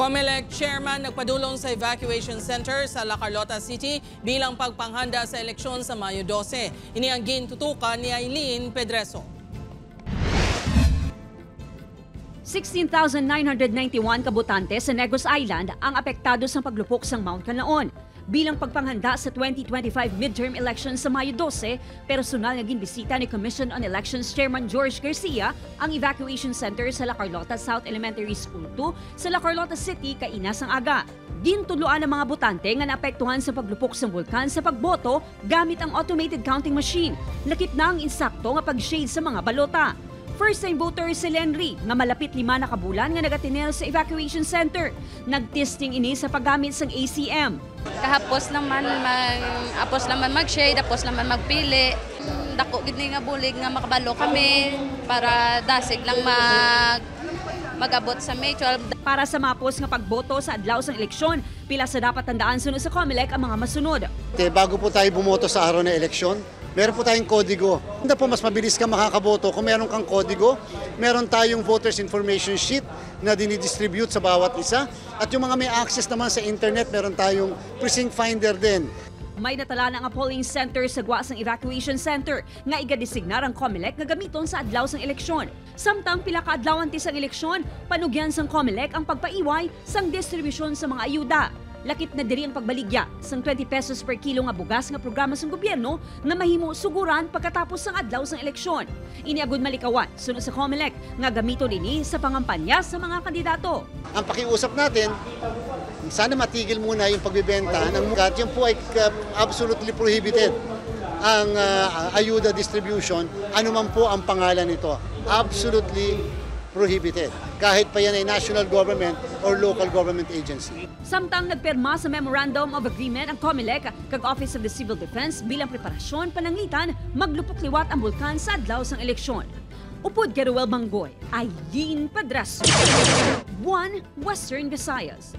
COMELEC chairman nagpadulong sa evacuation center sa La Carlota City bilang pagpanghanda sa eleksyon sa Mayo 12. Ini ang gintutukan ni Aileen Pedreso. 16,991 kabutante sa Negros Island ang apektado sa paglupok sa Mount Canlaon. Bilang pagpanghanda sa 2025 midterm elections sa Mayo 12, personal na ginbisita ni Commission on Elections Chairman George Garcia ang evacuation center sa La Carlota South Elementary School 2 sa La Carlota City kainasang aga. Gintuluan ng mga botante nga naapektuhan sa paglupok sa bulkan sa pagboto gamit ang automated counting machine. Lakip na ang insakto nga pag-shade sa mga balota. First-time voter si Lenry nga malapit 5 na kabulan nga nagatinel sa evacuation center. Nagtesting ini sa paggamit ng ACM. Kahapos naman mag-shade, apos naman magpili. Dako gid nga bulig nga makabalo kami para dasig lang magabot sa May 12. Para sa mapos nga pagboto sa adlaw sang eleksyon, pila sa dapat tandaan sunod sa COMELEC ang mga masunod. Bago po tayo bumoto sa araw na eleksyon, meron po tayong kodigo. Hindi po mas mabilis ka makakaboto kung meron kang kodigo. Meron tayong voters information sheet na dinidistribute sa bawat isa. At yung mga may access naman sa internet, meron tayong precinct finder din. May natala na nga polling center sa guwasang evacuation center nga igadesignar ang COMELEC nga gamiton sa adlaw sang eleksyon. Samtang pila ka adlaw antes ang eleksyon, panugyan sang COMELEC ang pagpaiway sang distribusyon sa mga ayuda. Lakip na diri ang pagbaligya sang 20 pesos per kilo nga bugas nga programa sa gobyerno nga mahimo suguran pagkatapos sang adlaw sang eleksyon. Iniagud malikawan sunod sa COMELEC nga gamiton ini sa pangampanya sa mga kandidato. Ang pakiusap natin, sana matigil muna yung pagbibenta ng mugat. Yan po ay absolutely prohibited. Ang ayuda distribution, anuman po ang pangalan nito, absolutely prohibited. Kahit pa yan ay national government or local government agency. Samtang nagperma sa Memorandum of Agreement ang COMELEC kag Office of the Civil Defense bilang preparasyon pananglitan maglupok liwat ang bulkan sa adlaw sang eleksyon. Upod Geruel Manggoy, Aileen Pedreso, Buwan, Western Visayas.